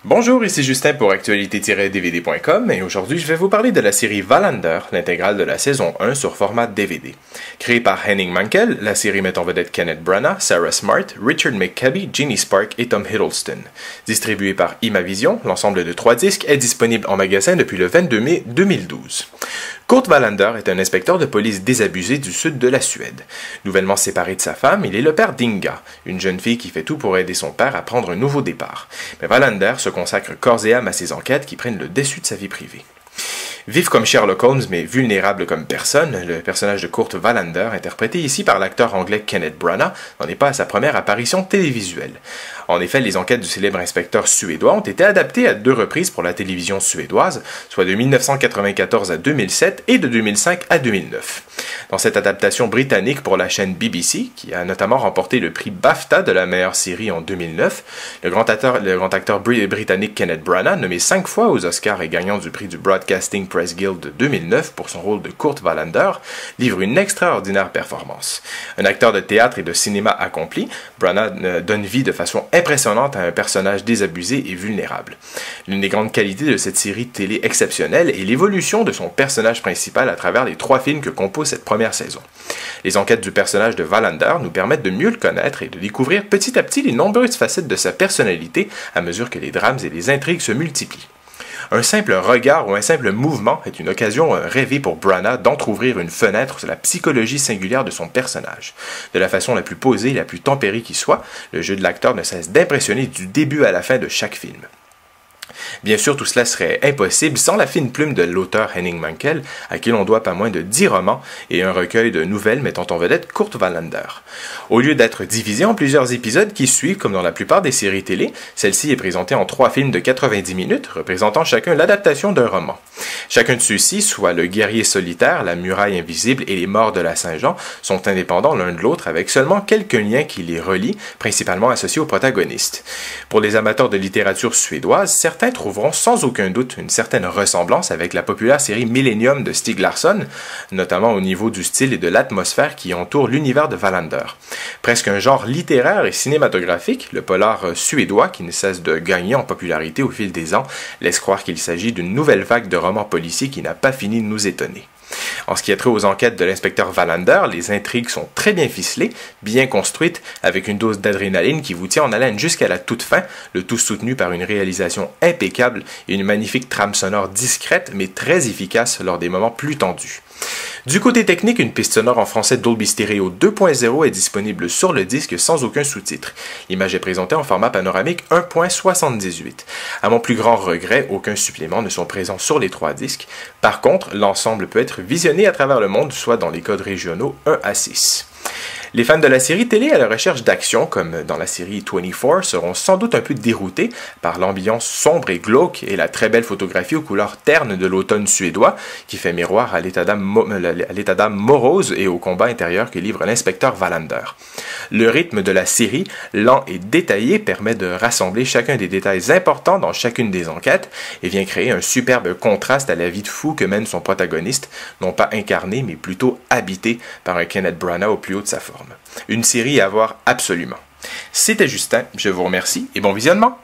Bonjour, ici Justin pour actualité-dvd.com et aujourd'hui je vais vous parler de la série Wallander, l'intégrale de la saison 1 sur format DVD. Créée par Henning Mankell, la série met en vedette Kenneth Branagh, Sarah Smart, Richard McCabe, Ginny Spark et Tom Hiddleston. Distribuée par Imavision, l'ensemble de 3 disques est disponible en magasin depuis le 22 mai 2012. Kurt Wallander est un inspecteur de police désabusé du sud de la Suède. Nouvellement séparé de sa femme, il est le père d'Inga, une jeune fille qui fait tout pour aider son père à prendre un nouveau départ. Mais Wallander se consacre corps et âme à ses enquêtes qui prennent le dessus de sa vie privée. Vif comme Sherlock Holmes, mais vulnérable comme personne, le personnage de Kurt Wallander, interprété ici par l'acteur anglais Kenneth Branagh, n'en est pas à sa première apparition télévisuelle. En effet, les enquêtes du célèbre inspecteur suédois ont été adaptées à 2 reprises pour la télévision suédoise, soit de 1994 à 2007 et de 2005 à 2009. Dans cette adaptation britannique pour la chaîne BBC, qui a notamment remporté le prix BAFTA de la meilleure série en 2009, le grand acteur britannique Kenneth Branagh, nommé 5 fois aux Oscars et gagnant du prix du Broadcasting Press Guild de 2009 pour son rôle de Kurt Wallander, livre une extraordinaire performance. Un acteur de théâtre et de cinéma accompli, Branagh donne vie de façon impressionnante à un personnage désabusé et vulnérable. L'une des grandes qualités de cette série télé exceptionnelle est l'évolution de son personnage principal à travers les 3 films que composent cette première saison. Les enquêtes du personnage de Wallander nous permettent de mieux le connaître et de découvrir petit à petit les nombreuses facettes de sa personnalité à mesure que les drames et les intrigues se multiplient. Un simple regard ou un simple mouvement est une occasion rêvée pour Branagh d'entrouvrir une fenêtre sur la psychologie singulière de son personnage. De la façon la plus posée et la plus tempérée qui soit, le jeu de l'acteur ne cesse d'impressionner du début à la fin de chaque film. Bien sûr, tout cela serait impossible sans la fine plume de l'auteur Henning Mankell, à qui l'on doit pas moins de 10 romans et un recueil de nouvelles mettant en vedette Kurt Wallander. Au lieu d'être divisée en plusieurs épisodes qui suivent, comme dans la plupart des séries télé, celle-ci est présentée en 3 films de 90 minutes, représentant chacun l'adaptation d'un roman. Chacun de ceux-ci, soit Le Guerrier solitaire, La Muraille invisible et Les Morts de la Saint-Jean, sont indépendants l'un de l'autre avec seulement quelques liens qui les relient, principalement associés aux protagonistes. Pour les amateurs de littérature suédoise, certains trouveront sans aucun doute une certaine ressemblance avec la populaire série Millennium de Stieg Larsson, notamment au niveau du style et de l'atmosphère qui entoure l'univers de Wallander. Presque un genre littéraire et cinématographique, le polar suédois, qui ne cesse de gagner en popularité au fil des ans, laisse croire qu'il s'agit d'une nouvelle vague de romans policiers qui n'a pas fini de nous étonner. En ce qui a trait aux enquêtes de l'inspecteur Wallander, les intrigues sont très bien ficelées, bien construites, avec une dose d'adrénaline qui vous tient en haleine jusqu'à la toute fin, le tout soutenu par une réalisation impeccable et une magnifique trame sonore discrète mais très efficace lors des moments plus tendus. Du côté technique, une piste sonore en français Dolby Stereo 2.0 est disponible sur le disque sans aucun sous-titre. L'image est présentée en format panoramique 1.78. À mon plus grand regret, aucun supplément ne sont présents sur les 3 disques. Par contre, l'ensemble peut être visionné à travers le monde, soit dans les codes régionaux 1 à 6. Les fans de la série télé à la recherche d'action, comme dans la série 24, seront sans doute un peu déroutés par l'ambiance sombre et glauque et la très belle photographie aux couleurs ternes de l'automne suédois, qui fait miroir à l'état d'âme morose et au combat intérieur que livre l'inspecteur Wallander. Le rythme de la série, lent et détaillé, permet de rassembler chacun des détails importants dans chacune des enquêtes et vient créer un superbe contraste à la vie de fou que mène son protagoniste, non pas incarné mais plutôt habité par un Kenneth Branagh au plus haut de sa forme. Une série à voir absolument. C'était Justin, je vous remercie et bon visionnement!